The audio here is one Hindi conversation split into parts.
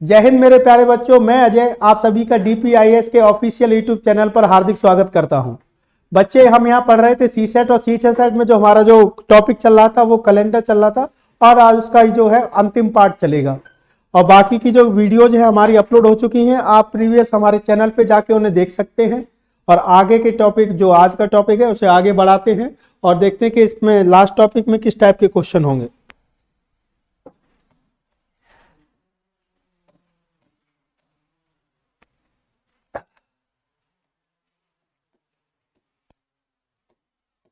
जय हिंद मेरे प्यारे बच्चों, मैं अजय आप सभी का डीपीआईएस के ऑफिशियल यूट्यूब चैनल पर हार्दिक स्वागत करता हूं। बच्चे, हम यहाँ पढ़ रहे थे सी सेट और सी सेट में जो हमारा जो टॉपिक चल रहा था वो कैलेंडर चल रहा था, और आज उसका जो है अंतिम पार्ट चलेगा। और बाकी की जो वीडियोज है हमारी अपलोड हो चुकी हैं, आप प्रीवियस हमारे चैनल पे जाके उन्हें देख सकते हैं। और आगे के टॉपिक, जो आज का टॉपिक है उसे आगे बढ़ाते हैं और देखते हैं कि इसमें लास्ट टॉपिक में किस टाइप के क्वेश्चन होंगे।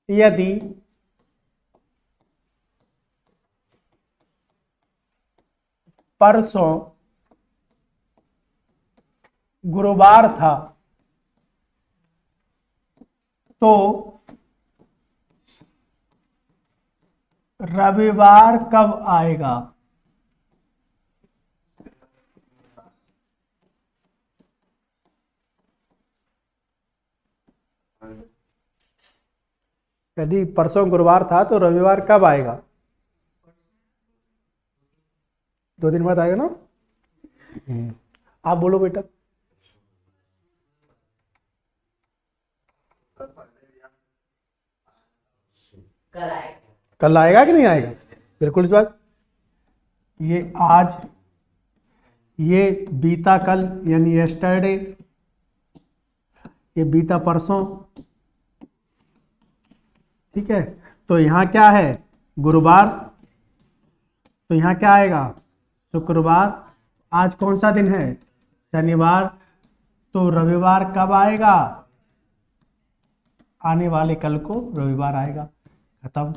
यदि परसों गुरुवार था तो रविवार कब आएगा? यदि परसों गुरुवार था तो रविवार कब आएगा? 2 दिन बाद आएगा ना। आप बोलो बेटा। कल आएगा कि नहीं आएगा? बिल्कुल इस बात। ये आज, ये बीता कल यानी यस्टरडे, ये बीता परसों। ठीक है, तो यहाँ क्या है? गुरुवार। तो यहाँ क्या आएगा? शुक्रवार। आज कौन सा दिन है? शनिवार। तो रविवार कब आएगा? आने वाले कल को रविवार आएगा। खत्म।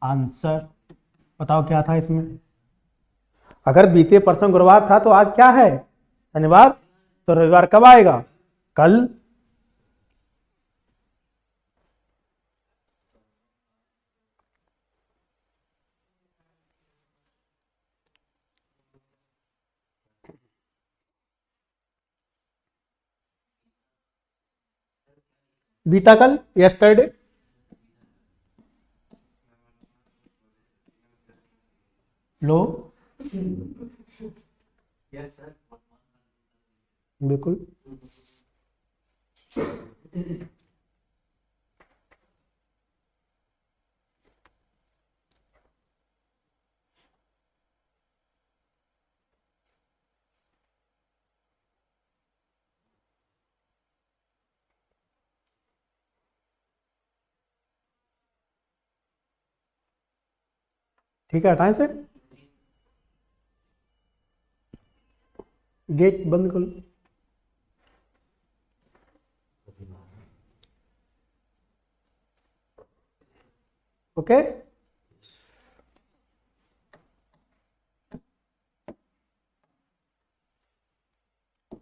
आंसर बताओ क्या था इसमें? अगर बीते परसों गुरुवार था तो आज क्या है? शनिवार। तो रविवार कब आएगा? कल। बीता कल, यस्टरडे। लो। बिल्कुल। ठीक है, हटाएं से। गेट बंद कर। ओके।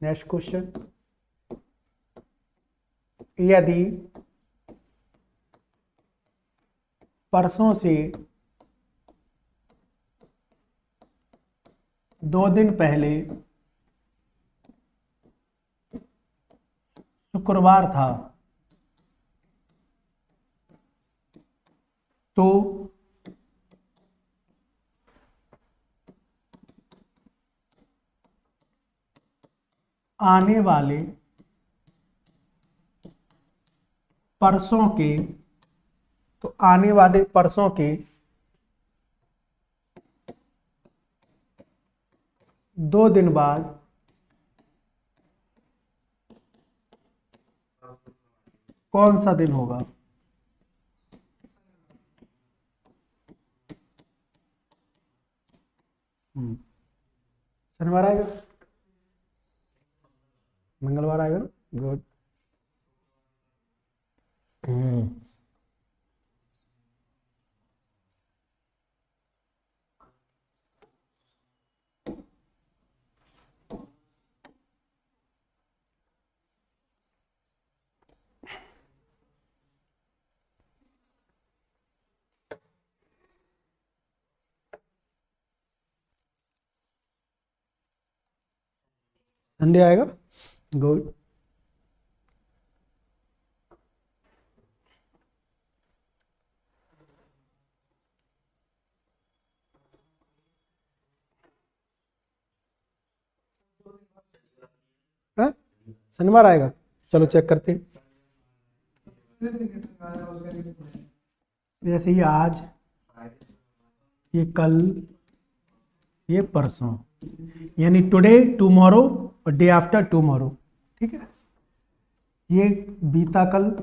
Next question. यदि परसों से 2 दिन पहले शुक्रवार था तो आने वाले परसों के, तो आने वाले परसों के 2 दिन बाद कौन सा दिन होगा? शनिवार आएगा? मंगलवार आएगा ना। गुड। संडे आएगा। गुड। शनिवार आएगा, चलो चेक करते हैं। जैसे ये आज, ये कल, ये परसों, यानी टुडे, टुमारो और डे आफ्टर टुमारो, ठीक है। ये बीता कल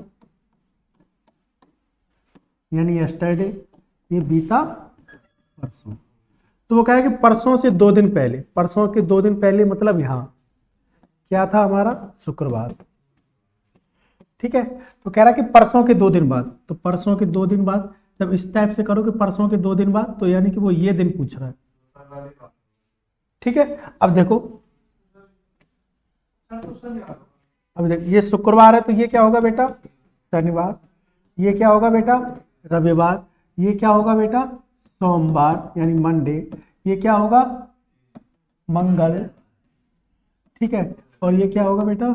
यानी यस्टरडे, ये बीता परसों। तो वो कह रहा है कि परसों से 2 दिन पहले, परसों के 2 दिन पहले मतलब यहां क्या था हमारा, शुक्रवार, ठीक है। तो कह रहा है कि परसों के 2 दिन बाद, तो परसों के 2 दिन बाद जब इस टाइप से करो कि परसों के 2 दिन बाद, तो यानी कि वो ये दिन पूछ रहा है, ठीक है। अब देखो, अब देखो ये शुक्रवार है तो ये क्या होगा बेटा, शनिवार, ये क्या होगा बेटा, रविवार, ये क्या होगा बेटा, सोमवार यानी मंडे, ये क्या होगा, मंगल, ठीक है। और ये क्या होगा बेटा,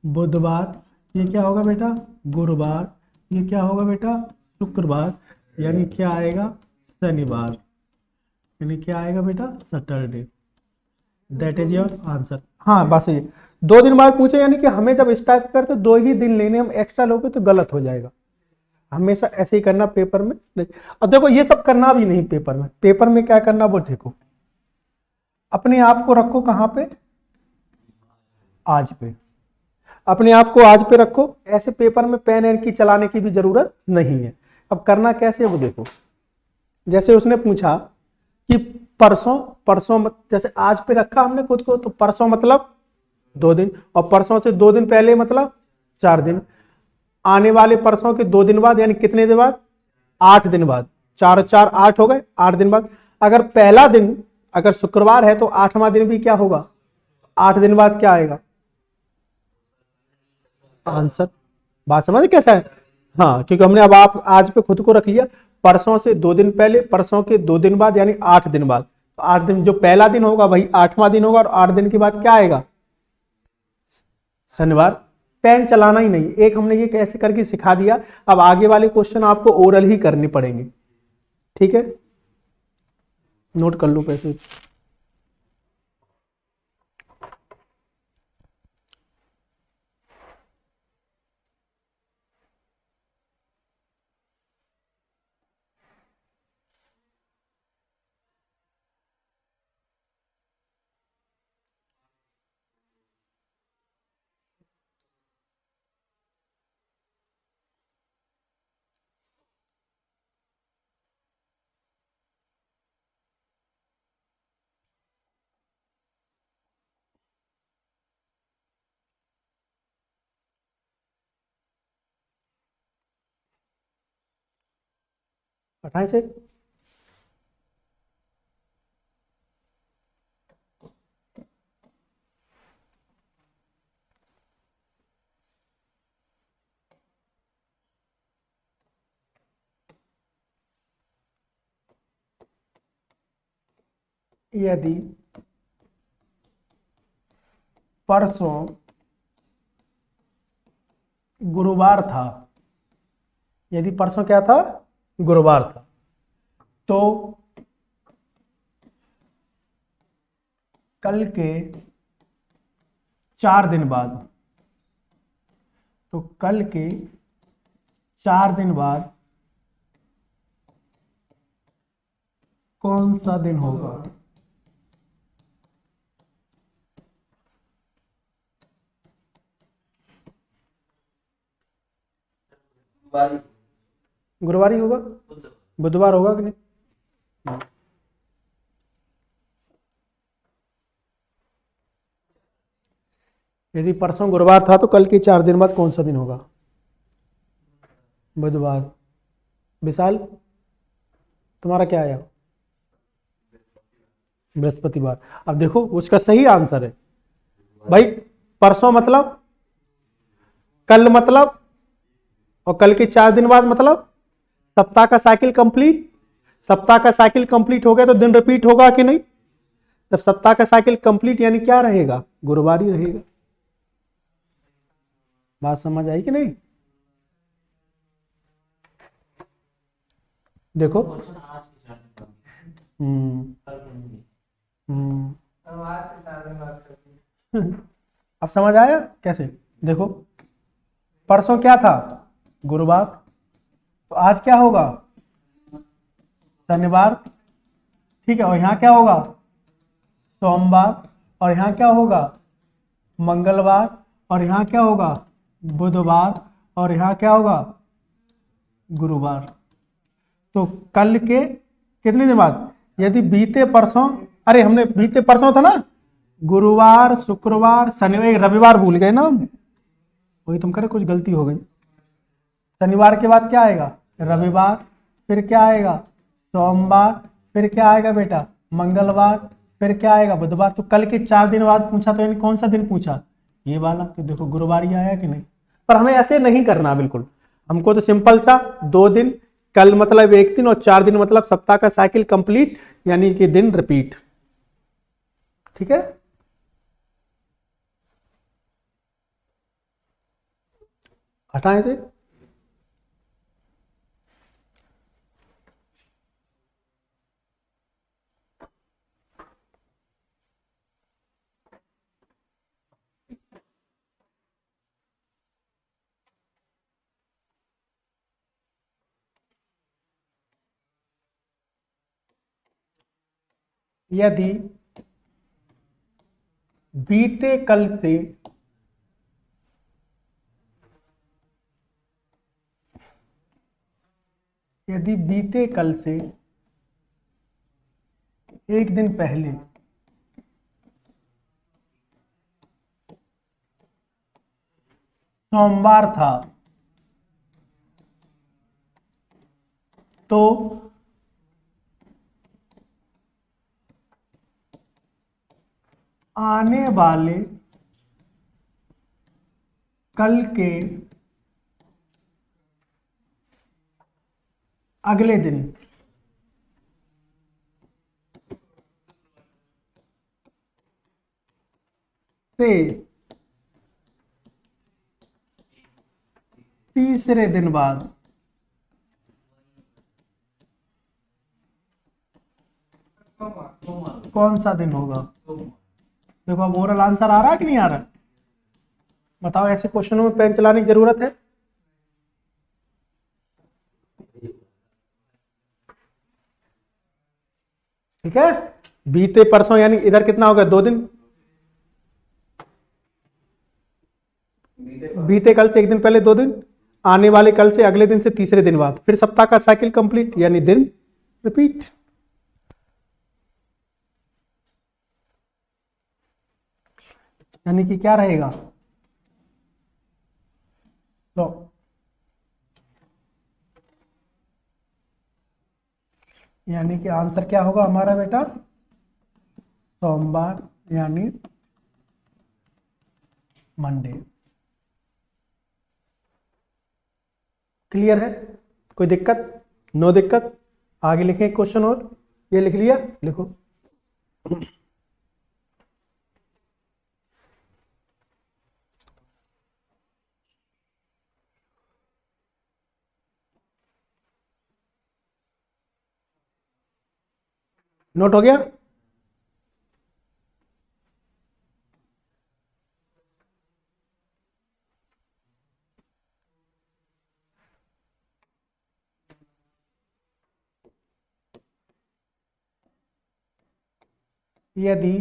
बुधवार, ये क्या होगा बेटा, गुरुवार, ये क्या होगा बेटा, शुक्रवार, यानी क्या आएगा, शनिवार, यानी क्या आएगा बेटा, Saturday. That is your answer. हाँ बस ये 2 दिन बाद पूछे, यानी कि हमें जब इस टाइप करते 2 ही दिन लेने, हम एक्स्ट्रा लोगे तो गलत हो जाएगा। हमेशा ऐसे ही करना पेपर में। और देखो ये सब करना भी नहीं पेपर में, पेपर में क्या करना वो देखो, अपने आप को रखो कहां पे, आज पे, अपने आप को आज पे रखो। ऐसे पेपर में पेन एंड की चलाने की भी जरूरत नहीं है। अब करना कैसे वो देखो, जैसे उसने पूछा कि परसों, परसों जैसे आज पे रखा हमने खुद को, तो परसों मतलब 2 दिन, और परसों से 2 दिन पहले मतलब 4 दिन, आने वाले परसों के 2 दिन बाद यानी कितने दिन बाद, 8 दिन बाद, 4 और 4 8 हो गए, 8 दिन बाद। अगर पहला दिन अगर शुक्रवार है तो 8वां दिन भी क्या होगा, 8 दिन बाद क्या आएगा, आंसर। बात समझ कैसा है, हाँ, क्योंकि हमने अब आप आज पे खुद को रख लिया, परसों से 2 दिन पहले, परसों के 2 दिन बाद यानी 8 दिन बाद। तो 8 दिन, जो पहला दिन होगा वही 8वां दिन होगा, और 8 दिन के बाद क्या आएगा, शनिवार। पेन चलाना ही नहीं, एक हमने ये कैसे करके सिखा दिया। अब आगे वाले क्वेश्चन आपको ओरल ही करने पड़ेंगे, ठीक है, नोट कर लो पैसे। पढ़ाई से यदि परसों गुरुवार था, यदि परसों क्या था, गुरुवार था, तो कल के 4 दिन बाद, तो कल के 4 दिन बाद कौन सा दिन होगा, गुरुवार ही होगा, बुधवार होगा कि नहीं। यदि परसों गुरुवार था तो कल के 4 दिन बाद कौन सा दिन होगा, बुधवार। विशाल तुम्हारा क्या आया, बृहस्पतिवार। अब देखो उसका सही आंसर है भाई, परसों मतलब कल मतलब, और कल के 4 दिन बाद मतलब सप्ताह का साइकिल कंप्लीट। सप्ताह का साइकिल कंप्लीट हो गया तो दिन रिपीट होगा कि नहीं, जब सप्ताह का साइकिल कंप्लीट यानी क्या रहेगा, गुरुवार ही रहेगा। बात समझ आई कि नहीं, देखो हम्म। अब समझ आया कैसे? देखो परसों क्या था? गुरुवार। तो आज क्या होगा? शनिवार। ठीक है, और यहाँ क्या होगा? सोमवार। और यहाँ क्या होगा? मंगलवार। और यहाँ क्या होगा? बुधवार। और यहाँ क्या होगा? गुरुवार। तो कल के कितने दिन बाद? यदि बीते परसों, अरे हमने बीते परसों था ना, गुरुवार, शुक्रवार, शनिवार, रविवार भूल गए ना हम, वही तुम करे, कुछ गलती हो गई। शनिवार के बाद क्या आएगा? रविवार। फिर क्या आएगा? सोमवार। फिर क्या आएगा बेटा? मंगलवार। फिर क्या आएगा? बुधवार। तो कल के 4 दिन बाद पूछा तो यानी कौन सा दिन पूछा? ये वाला। तो देखो गुरुवार ही आया कि नहीं। पर हमें ऐसे नहीं करना बिल्कुल, हमको तो सिंपल सा 2 दिन, कल मतलब 1 दिन और 4 दिन मतलब सप्ताह का साइकिल कंप्लीट, यानी कि दिन रिपीट। ठीक है, हटाएं से। यदि बीते कल से यदि बीते कल से 1 दिन पहले सोमवार था, तो आने वाले कल के अगले दिन से तीसरे दिन बाद कौन सा दिन होगा? देखो अब ओरल आंसर आ रहा है कि नहीं आ रहा? बताओ, ऐसे क्वेश्चनों में पेन चलाने की जरूरत है? ठीक है, बीते परसों यानी इधर कितना हो गया? 2 दिन। बीते कल से 1 दिन पहले 2 दिन, आने वाले कल से अगले दिन से तीसरे दिन बाद, फिर सप्ताह का साइकिल कंप्लीट यानी दिन रिपीट। यानी कि क्या रहेगा? तो यानी कि आंसर क्या होगा हमारा बेटा? सोमवार यानी मंडे। क्लियर है? कोई दिक्कत? नो दिक्कत। आगे लिखें क्वेश्चन, और ये लिख लिया, लिखो। नोट हो गया? यदि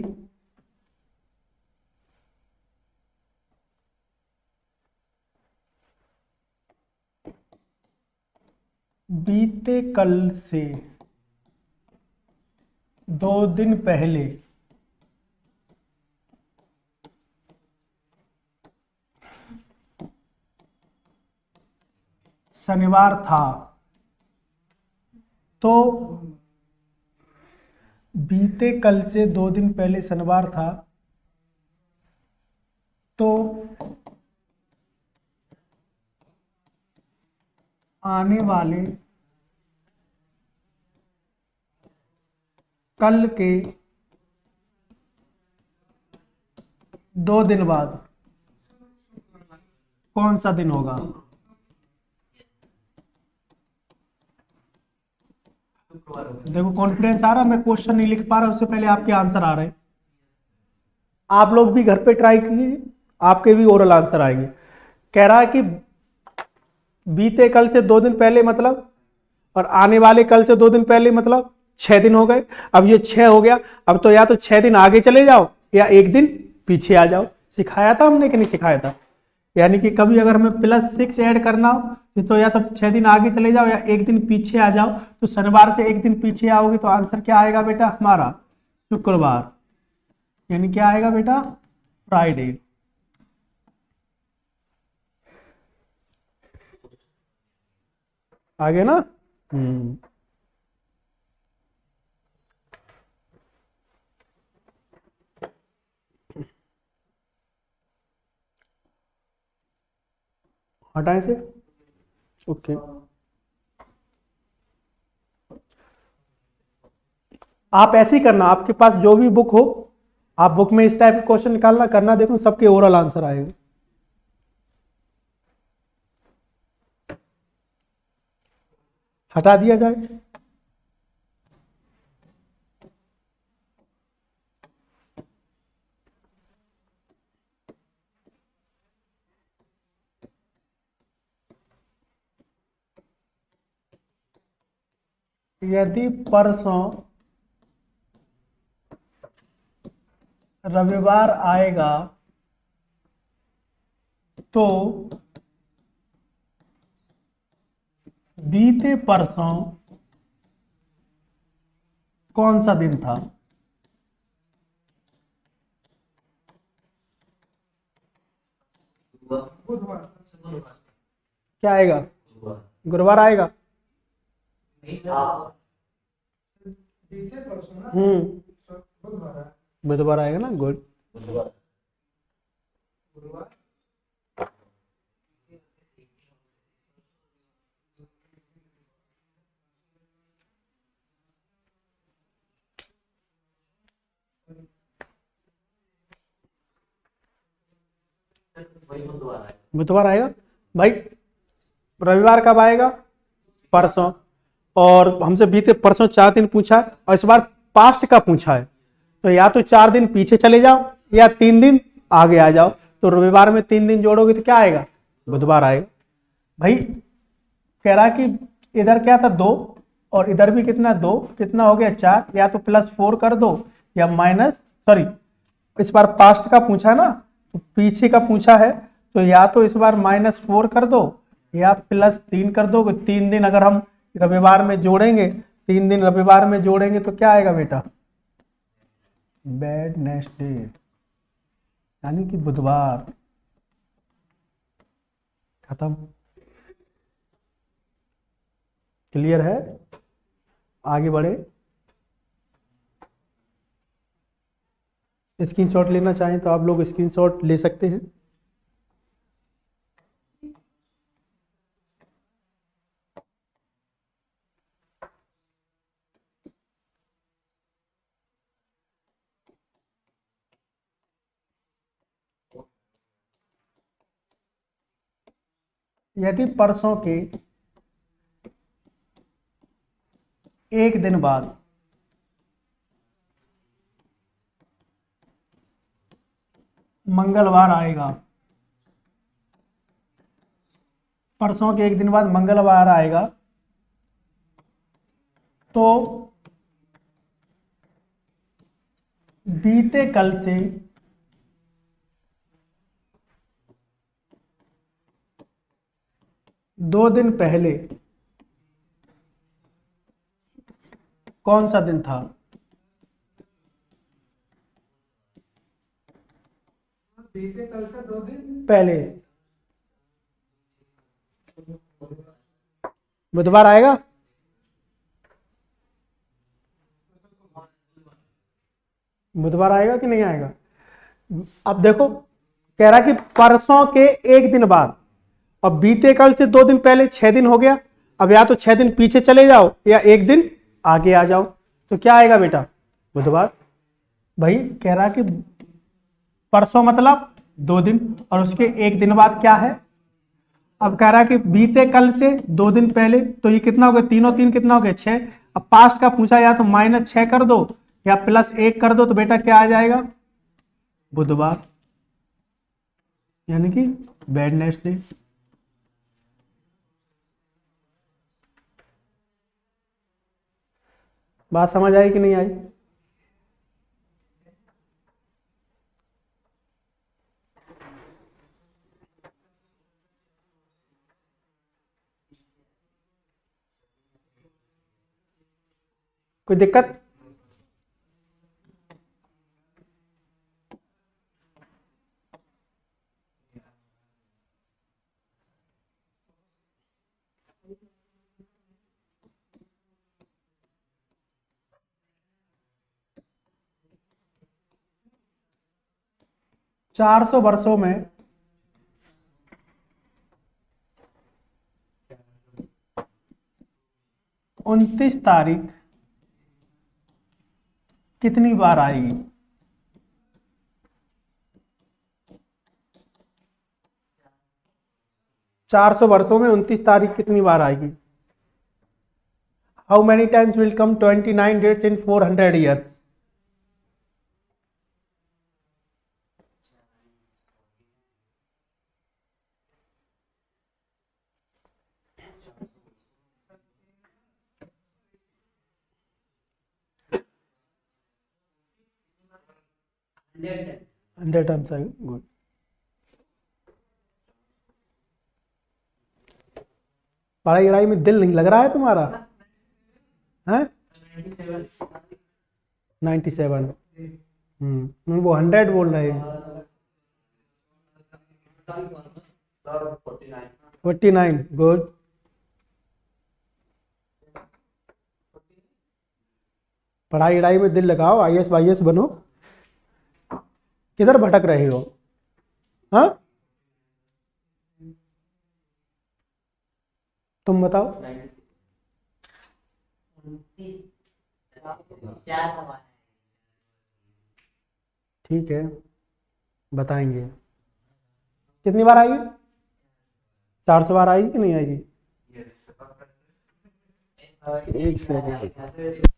बीते कल से 2 दिन पहले शनिवार था, तो बीते कल से 2 दिन पहले शनिवार था, तो आने वाले कल के 2 दिन बाद कौन सा दिन होगा? देखो कॉन्फिडेंस आ रहा, मैं क्वेश्चन नहीं लिख पा रहा, उससे पहले आपके आंसर आ रहे हैं। आप लोग भी घर पे ट्राई कीजिए, आपके भी ओरल आंसर आएंगे। कह रहा है कि बीते कल से 2 दिन पहले मतलब, और आने वाले कल से 2 दिन पहले मतलब 6 दिन हो गए। अब ये 6 हो गया, अब तो या तो 6 दिन आगे चले जाओ या 1 दिन पीछे आ जाओ। सिखाया था हमने कि नहीं सिखाया था? यानी कि कभी अगर हमें +6 ऐड करना हो तो या तो 6 दिन आगे चले जाओ या 1 दिन पीछे आ जाओ। तो शनिवार से 1 दिन पीछे आओगे तो आंसर क्या आएगा बेटा हमारा? शुक्रवार। यानी क्या आएगा बेटा? फ्राइडे। आगे ना। हटाए से। ओके, आप ऐसे ही करना, आपके पास जो भी बुक हो आप बुक में इस टाइप के क्वेश्चन निकालना, करना, देखो सबके ओरल आंसर आएगा। हटा दिया जाए। यदि परसों रविवार आएगा तो बीते परसों कौन सा दिन था? क्या आएगा? गुरुवार आएगा। बुधवार आएगा ना। गुड। बुधवार आएगा भाई। रविवार कब आएगा? परसों। और हमसे बीते परसों 4 दिन पूछा है और इस बार पास्ट का पूछा है, तो या तो 4 दिन पीछे चले जाओ या 3 दिन आगे आ जाओ। तो रविवार में 3 दिन जोड़ोगे तो क्या आएगा? बुधवार आएगा। भाई कह रहा कि इधर क्या था 2 और इधर भी कितना 2, कितना हो गया 4, या तो +4 कर दो या माइनस, सॉरी इस बार पास्ट का पूछा ना, तो पीछे का पूछा है, तो या तो इस बार -4 कर दो या +3 कर दो। 3 दिन अगर हम रविवार में जोड़ेंगे, 3 दिन रविवार में जोड़ेंगे तो क्या आएगा बेटा? वेडनेसडे, यानी कि बुधवार। खत्म। क्लियर है? आगे बढ़े। स्क्रीनशॉट लेना चाहें तो आप लोग स्क्रीनशॉट ले सकते हैं। यदि परसों के 1 दिन बाद मंगलवार आएगा, परसों के 1 दिन बाद मंगलवार आएगा, तो बीते कल से 2 दिन पहले कौन सा दिन था? बीते कल से 2 दिन पहले बुधवार आएगा। बुधवार आएगा कि नहीं आएगा? अब देखो कह रहा कि परसों के 1 दिन बाद, और बीते कल से 2 दिन पहले 6 दिन हो गया। अब या तो 6 दिन पीछे चले जाओ या 1 दिन आगे आ जाओ। तो क्या आएगा बेटा? बुधवार। भाई कह रहा कि परसों मतलब 2 दिन और उसके 1 दिन बाद क्या है? अब कह रहा कि बीते कल से 2 दिन पहले, तो ये कितना हो गया? 3 और 3 कितना हो गया? 6। अब पास्ट का पूछा, या तो -6 कर दो या +1 कर दो, तो बेटा क्या आ जाएगा? बुधवार। यानी कि वेडनेसडे। बात समझ आई कि नहीं आई? कोई दिक्कत? चार सौ वर्षों में 29 तारीख कितनी बार आएगी? 400 वर्षों में 29 तारीख कितनी बार आएगी? How many times will come 29 dates in 400 year? Hundred times आएगी। गुड। पढ़ाई वढ़ाई में दिल नहीं लग रहा है तुम्हारा? है 97। वो 100 बोल रहे हैं। 49। गुड। पढ़ाई वढ़ाई में दिल लगाओ, IAS वाईएस बनो। किधर भटक रहे हो? हाँ, तुम बताओ। ठीक है, बताएंगे। कितनी बार आएगी? 400 बार आएगी कि नहीं आएगी? एक सेकंड।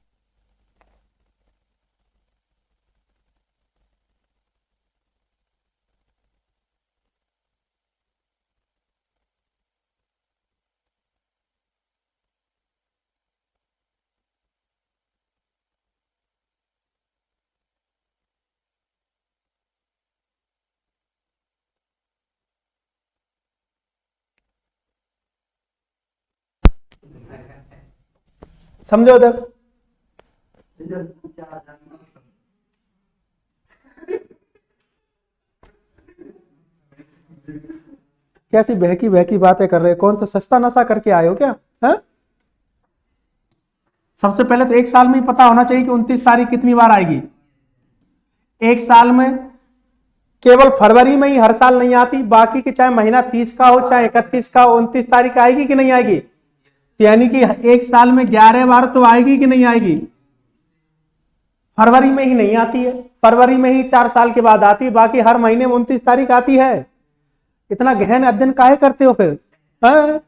समझो उधर। कैसी बहकी बहकी बातें कर रहे हो? कौन सा सस्ता नशा करके आए हो क्या? है? सबसे पहले तो एक साल में ही पता होना चाहिए कि 29 तारीख कितनी बार आएगी। एक साल में केवल फरवरी में ही हर साल नहीं आती, बाकी के चाहे महीना 30 का हो चाहे 31 का हो, 29 तारीख आएगी कि नहीं आएगी? यानी कि एक साल में 11 बार तो आएगी कि नहीं आएगी? फरवरी में ही नहीं आती है, फरवरी में ही 4 साल के बाद आती है, बाकी हर महीने में 29 तारीख आती है। इतना गहन अध्ययन काहे करते हो फिर? हाँ?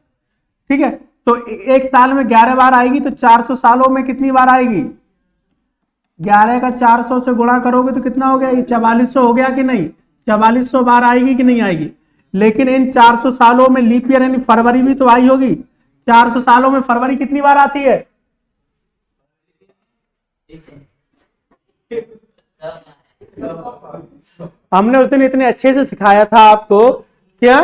ठीक है, तो एक साल में 11 बार आएगी तो 400 सालों में कितनी बार आएगी? 11 का 400 से गुणा करोगे तो कितना हो गया? ये 4400 हो गया कि नहीं? 4400 बार आएगी कि नहीं आएगी? लेकिन इन 400 सालों में लीप ईयर यानी फरवरी भी तो आई होगी। 400 सालों में फरवरी कितनी बार आती है? हमने उस दिन इतने अच्छे से सिखाया था आपको क्या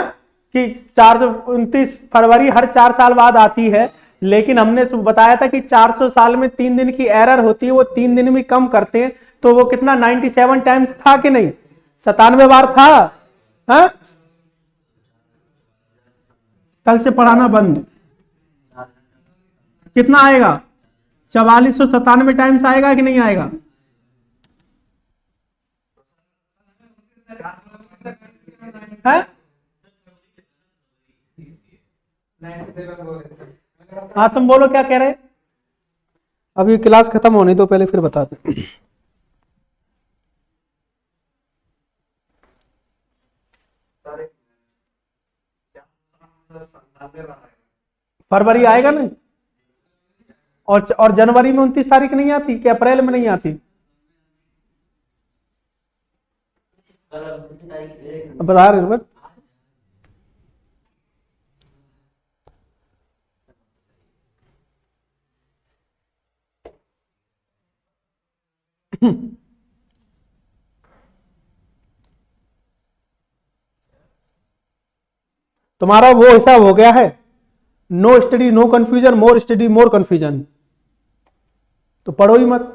कि 429 फरवरी हर 4 साल बाद आती है, लेकिन हमने बताया था कि 400 साल में 3 दिन की एरर होती है, वो 3 दिन भी कम करते हैं, तो वो कितना 97 टाइम्स था कि नहीं? 97 बार था। हा? कल से पढ़ाना बंद। कितना आएगा? 4497 टाइम्स आएगा कि नहीं आएगा? है? हाँ, तुम बोलो क्या कह रहे? अभी क्लास खत्म होने दो पहले, फिर बताते। फरवरी आएगा नहीं? और जनवरी में 29 तारीख नहीं आती कि अप्रैल में नहीं आती? बता रहे तुम्हारा वो हिसाब हो गया है, no study no confusion, more study more confusion, तो पढ़ो ही मत।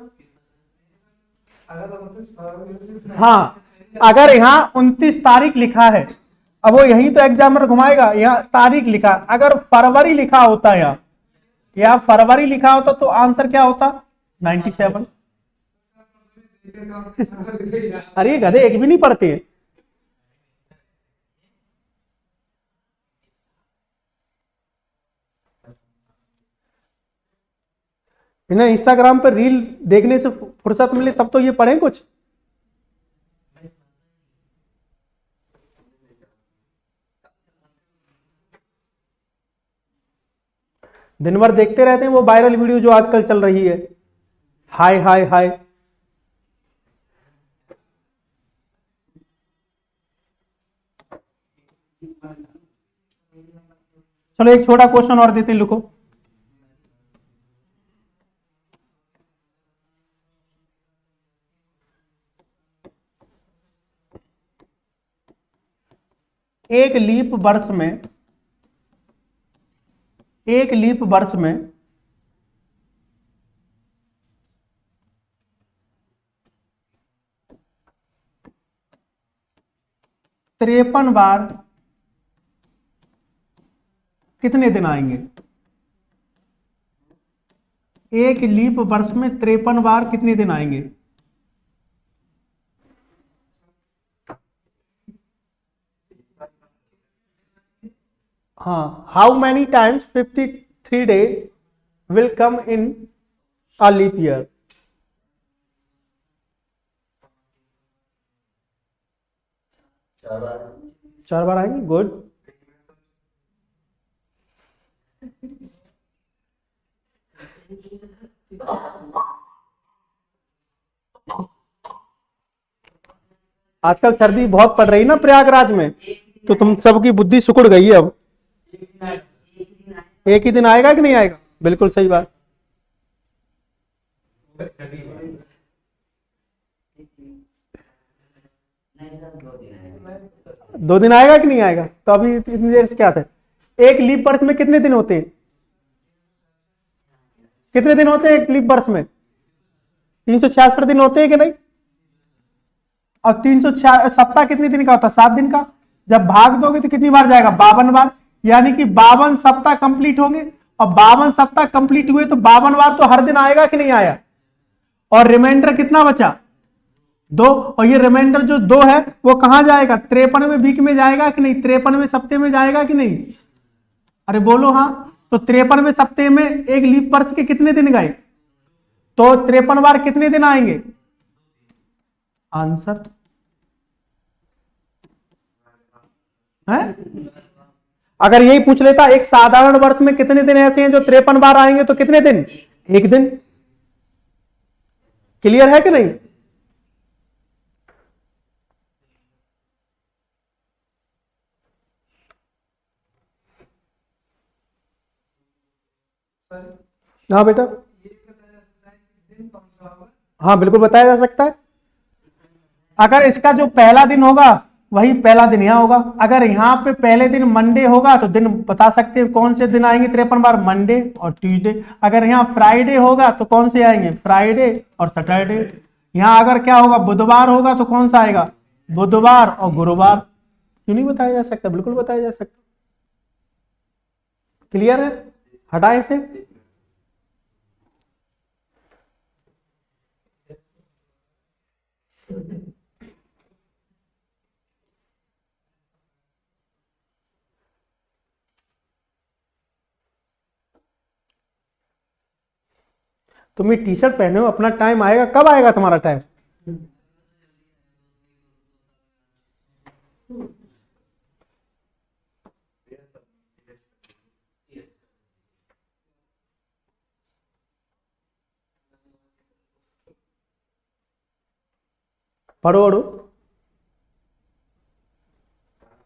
हाँ, अगर यहाँ 29 तारीख लिखा है, अब वो यही तो एग्जामिनर घुमाएगा, यहाँ तारीख लिखा, अगर फरवरी लिखा होता या फरवरी लिखा होता तो आंसर क्या होता? 97। अरे गधे एक भी नहीं पढ़ते हैं। इन्हें इंस्टाग्राम पर रील देखने से फुर्सत मिले तब तो ये पढ़ें कुछ। दिन भर देखते रहते हैं वो वायरल वीडियो जो आजकल चल रही है, हाय हाय हाय। चलो एक छोटा क्वेश्चन और देते हैं, लिखो। एक लीप वर्ष में 53 बार कितने दिन आएंगे? एक लीप वर्ष में 53 बार कितने दिन आएंगे? हाँ, how many times 53 day will come in a leap year? 4 बार आएंगे, गुड। आजकल सर्दी बहुत पड़ रही ना प्रयागराज में, तो तुम सबकी बुद्धि सिकुड़ गई है अब। एक ही दिन आएगा कि नहीं आएगा? बिल्कुल सही बात। दो दिन आएगा कि नहीं आएगा? तो अभी इतनी देर से क्या था? एक लीप वर्ष में कितने दिन होते हैं? कितने दिन होते हैं एक लीप वर्ष में? 366 दिन होते हैं कि नहीं? और 306 सप्ताह कितने दिन का होता है? 7 दिन का। जब भाग दोगे तो कितनी बार जाएगा? 52 बार। यानी कि 52 सप्ताह कंप्लीट होंगे, और 52 सप्ताह कंप्लीट हुए तो 52 बार तो हर दिन आएगा कि नहीं आया? और रिमाइंडर कितना बचा? 2। और ये रिमाइंडर जो 2 है वो कहां जाएगा? 53वें वीक में जाएगा कि नहीं? 53वें सप्ते में जाएगा कि नहीं? अरे बोलो हाँ। तो 53वें सप्ते में एक लीप वर्ष के कितने दिन गए? तो 53 बार कितने दिन आएंगे? आंसर है। अगर यही पूछ लेता एक साधारण वर्ष में कितने दिन ऐसे हैं जो 53 बार आएंगे, तो कितने दिन? एक दिन। क्लियर है कि नहीं? हाँ बेटा, हाँ बिल्कुल बताया जा सकता है। अगर इसका जो पहला दिन होगा वही पहला दिन यहाँ होगा। अगर यहाँ पे पहले दिन मंडे होगा तो दिन बता सकते हैं कौन से दिन आएंगे 53 बार, मंडे और ट्यूसडे। अगर यहाँ फ्राइडे होगा तो कौन से आएंगे? फ्राइडे और सैटरडे। यहाँ अगर क्या होगा? बुधवार होगा तो कौन सा आएगा? बुधवार और गुरुवार। क्यों नहीं बताया जा सकता? बिल्कुल बताया जा सकता। क्लियर है? हटाए से। तुम ये टी शर्ट पहने हो, अपना टाइम आएगा, कब आएगा तुम्हारा टाइम? पढ़ो पढ़ो,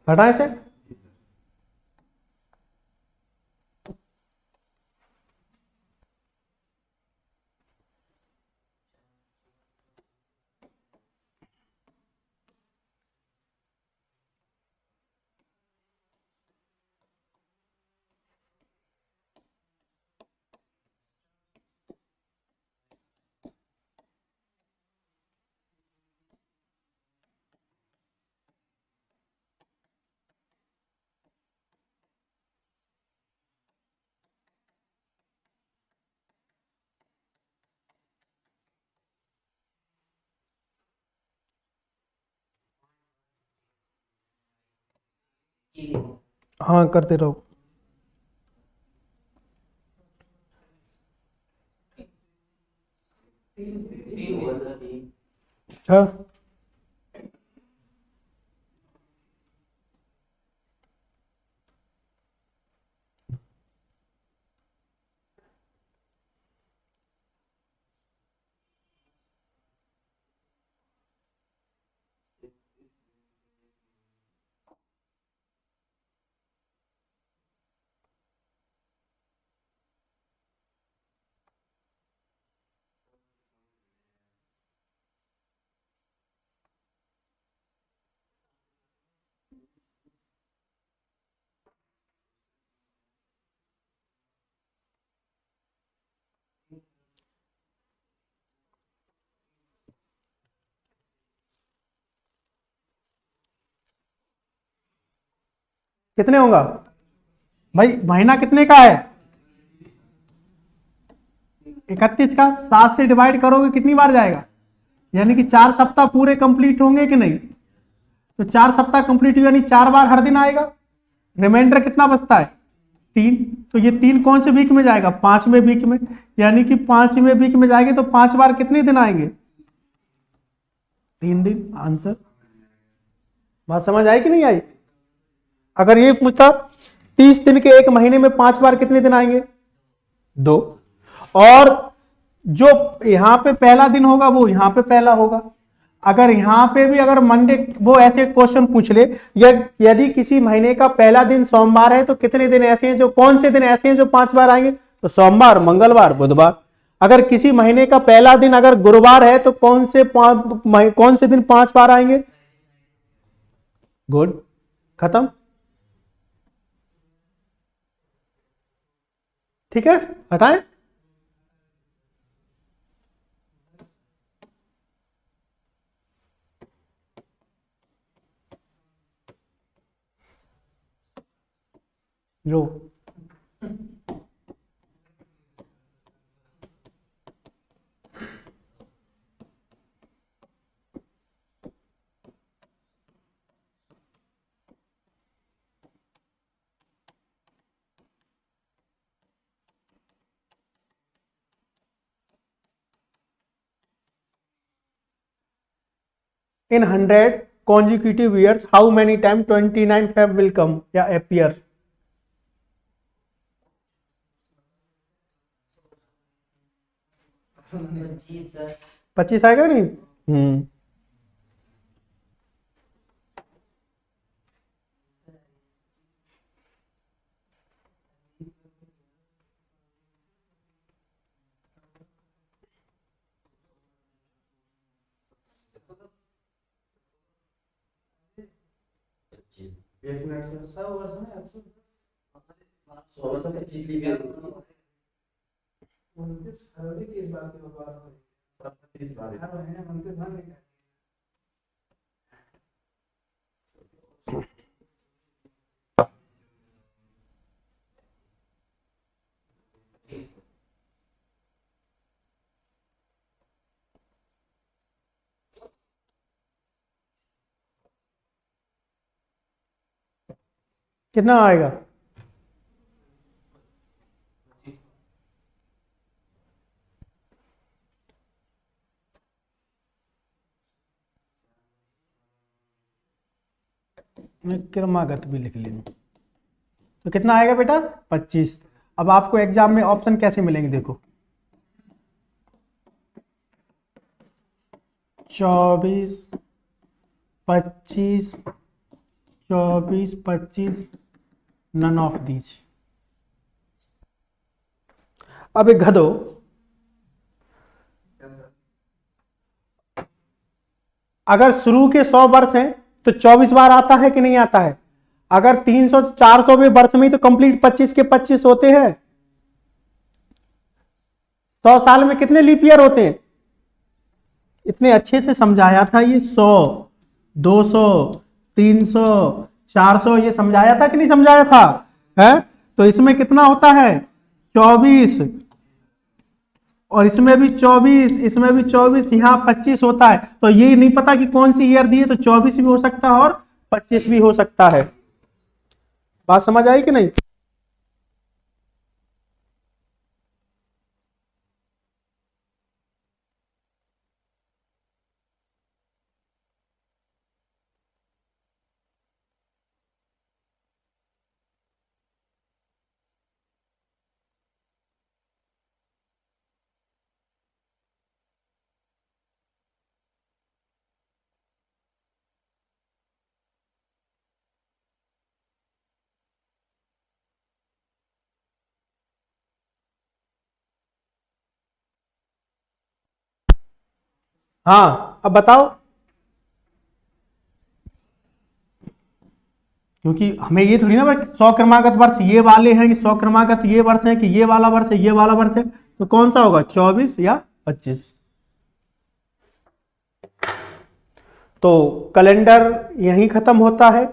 हटाए से। हाँ करते रहो। अच्छा, कितने होगा भाई? महीना कितने का है? 31 का 7 से डिवाइड करोगे कितनी बार जाएगा? यानी कि 4 सप्ताह पूरे कंप्लीट होंगे कि नहीं? तो 4 सप्ताह कंप्लीट हुआ, यानी 4 बार हर दिन आएगा। रिमाइंडर कितना बचता है? 3। तो ये 3 कौन से वीक में जाएगा? 5वें वीक में। यानी कि 5वें वीक में जाएंगे तो 5 बार कितने दिन आएंगे? 3 दिन। आंसर। बात समझ आई कि नहीं आई? अगर ये पूछता 30 दिन के एक महीने में 5 बार कितने दिन आएंगे? 2। और जो यहां पे पहला दिन होगा वो यहां पे पहला होगा। अगर यहां पे भी अगर मंडे, वो ऐसे क्वेश्चन पूछ ले, यदि किसी महीने का पहला दिन सोमवार है तो कितने दिन ऐसे हैं जो, कौन से दिन ऐसे हैं जो 5 बार आएंगे? तो सोमवार, मंगलवार, बुधवार। अगर किसी महीने का पहला दिन अगर गुरुवार है तो कौन से दिन 5 बार आएंगे? गुड, खत्म। ठीक है, हटाएं। लो, in 100 consecutive years how many times 29 Feb will come या appear? 25 आएगा नहीं? एक मिनट से 100 वर्ष में 100 वर्ष में 25 लीप ईयर 29 फरवरी की इस बात की बात हो रही है। 25 बार हर महीने 29 बार नहीं। कितना आएगा? मैं क्रमागत भी लिख लूँ तो कितना आएगा बेटा? 25। अब आपको एग्जाम में ऑप्शन कैसे मिलेंगे देखो, 24, 25, 24, 25, नन ऑफ दीज। अब एक गधो, अगर शुरू के 100 वर्ष हैं तो 24 बार आता है कि नहीं आता है? अगर 300 400वें वर्ष में तो कंप्लीट 25 के 25 होते हैं। 100 साल में कितने लीप ईयर होते हैं? इतने अच्छे से समझाया था ये। 100, 200, 300, 400 ये समझाया था कि नहीं समझाया था? है? तो इसमें कितना होता है? 24, और इसमें भी 24, इसमें भी 24, यहाँ 25 होता है। तो ये नहीं पता कि कौन सी ईयर दी है, तो 24 भी हो सकता है और 25 भी हो सकता है। बात समझ आई कि नहीं? हाँ अब बताओ, क्योंकि हमें ये थोड़ी ना भाई 100 क्रमागत वर्ष ये वाले हैं कि 100 क्रमागत ये वर्ष है कि ये वाला वर्ष है ये वाला वर्ष है, तो कौन सा होगा 24 या 25? तो कैलेंडर यहीं खत्म होता है।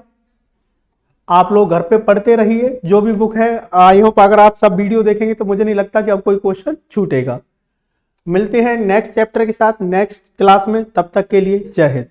आप लोग घर पे पढ़ते रहिए जो भी बुक है। आई होप अगर आप सब वीडियो देखेंगे तो मुझे नहीं लगता कि अब कोई क्वेश्चन छूटेगा। मिलते हैं नेक्स्ट चैप्टर के साथ नेक्स्ट क्लास में, तब तक के लिए जय हिंद।